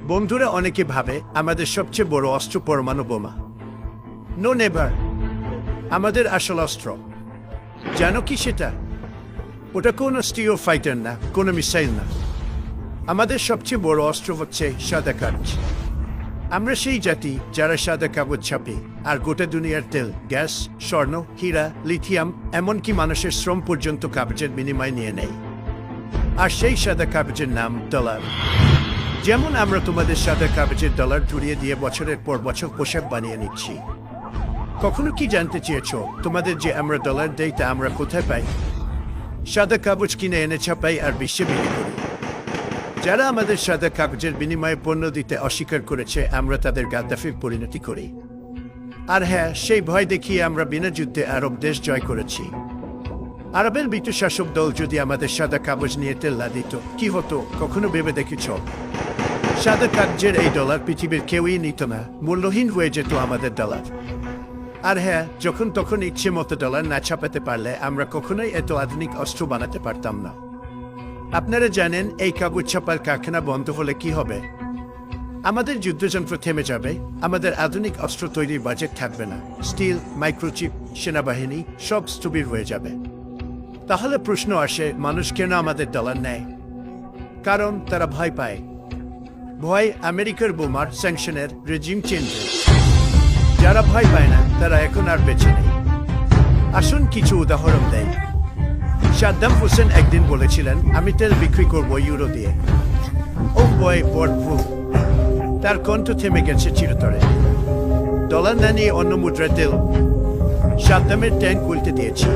বন্ধুরা অনেকে ভাবে আমাদের সবচেয়ে বড় অস্ত্র পরমাণু বোমা। No never. আমাদের আসল অস্ত্র জানো কি সেটা? ওটা কোনো স্টিও ফাইটার না, কোনো মিসাইল না। আমাদের সবচেয়ে বড় অস্ত্র হচ্ছে সাদা কাগজ। আমরা সেই জাতি যারা সাদা কাগজ ছাপি আর গোটা দুনিয়ার তেল, গ্যাস, স্বর্ণ, হীরা, লিথিয়াম, এমনকি মানুষের শ্রম পর্যন্ত কাগজের বিনিময় নিয়ে নেই। আর সেই সাদা কাগজের নাম ডলার। যেমন আমরা তোমাদের সাদা কাগজের ডলার জুড়িয়ে দিয়ে বছরের পর বছর পোশাক বানিয়ে নিচ্ছি। কখনো কি জানতে চেয়েছো তোমাদের যে আমরা ডলার দেই তা আমরা কোথায় পাই? সাদা কাগজ কিনে এনে ছাপাই আর বিশ্বে বিক্রি করি। যারা আমাদের সাদা কাগজের বিনিময়ে পণ্য দিতে অস্বীকার করেছে আমরা তাদের গাদ্দাফির পরিণতি করি। আর হ্যাঁ, সেই ভয় দেখিয়ে আমরা বিনা যুদ্ধে আরব দেশ জয় করেছি। আরবের ব্রিটিশ শাসক দল যদি আমাদের সাদা কাগজ নিয়ে তেল্লা দিত কি হতো কখনো ভেবে দেখেছ? সাদা কাগজের এই ডলার পৃথিবীর কেউই নিত না, মূল্যহীন হয়ে যেত আমাদের ডলার। আর হ্যাঁ, যখন তখন ইচ্ছে মতো ডলার না ছাপাতে পারলে আমরা কখনোই এত আধুনিক অস্ত্র বানাতে পারতাম না। আপনারা জানেন এই কাগজ ছাপার কারখানা বন্ধ হলে কি হবে? আমাদের যুদ্ধযন্ত্র থেমে যাবে, আমাদের আধুনিক অস্ত্র তৈরির বাজেট থাকবে না, স্টিল, মাইক্রোচিপ, সেনাবাহিনী সব স্থবির হয়ে যাবে। তাহলে প্রশ্ন আসে, মানুষ কেন আমাদের ডলার নেয়? কারণ তারা ভয় পায়। ভয় আমেরিকার বোমার, স্যাংশনের, রেজিম চেঞ্জের। যারা ভয় পায় না তারা এখন আর বেঁচে নেই। আসুন কিছু উদাহরণ দেয়। সাদ্দাম হোসেন একদিন বলেছিলেন, আমি তেল বিক্রি করব ইউরো দিয়ে। ও বয় বড় ভুল। তার কণ্ঠ থেমে গেছে চিরতরে। ডলার না নিয়ে অন্য মুদ্রা তেল। সাদ্দামের ট্যাঙ্ক উল্টে দিয়েছি।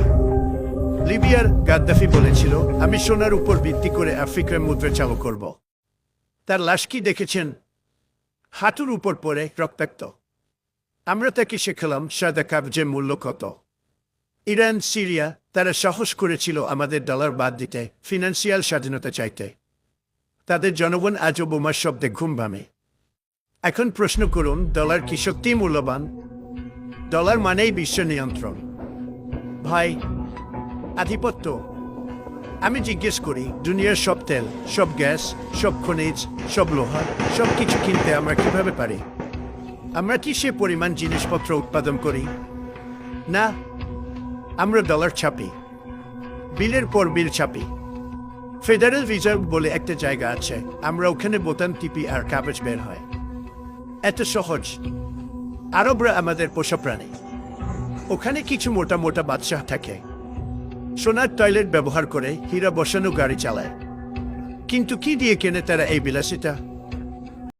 লিবিয়ার গাদ্দাফি বলেছিল, আমি সোনার উপর ভিত্তি করে আফ্রিকার মুদ্রা চালু করব। তার লাশ কি দেখেছেন? হাঁটুর উপর পড়ে রক্তাক্ত। আমরা তাকে শেখালাম সাদা কাগজের মূল্য কত। ইরান, সিরিয়া, তারা সাহস করেছিল আমাদের ডলার বাদ দিতে, ফিনান্সিয়াল স্বাধীনতা চাইতে। তাদের জনগণ আজও বোমার শব্দে ঘুম ভাঙে। এখন প্রশ্ন করুন, ডলার কি সত্যিই মূল্যবান? ডলার মানেই বিশ্ব নিয়ন্ত্রণ, ভাই, আধিপত্য। আমি জিজ্ঞেস করি, দুনিয়ার সব তেল, সব গ্যাস, সব খনিজ, সব লোহা, সব কিছু কিনতে আমরা কিভাবে পারি? আমরা কি সে পরিমাণ জিনিসপত্র উৎপাদন করি? না, আমরা ডলার ছাপি, বিলের পর বিল ছাপি। ফেডারেল রিজার্ভ বলে একটা জায়গা আছে, আমরা ওখানে বোতাম টিপি আর কাগজ বের হয়। এত সহজ। আরবরা আমাদের পোষা প্রাণী। ওখানে কিছু মোটা মোটা বাদশাহ থাকে, সোনার টয়লেট ব্যবহার করে, হীরা বসানো গাড়ি চালায়। কিন্তু কি দিয়ে কেনে তারা এই বিলাসিতা?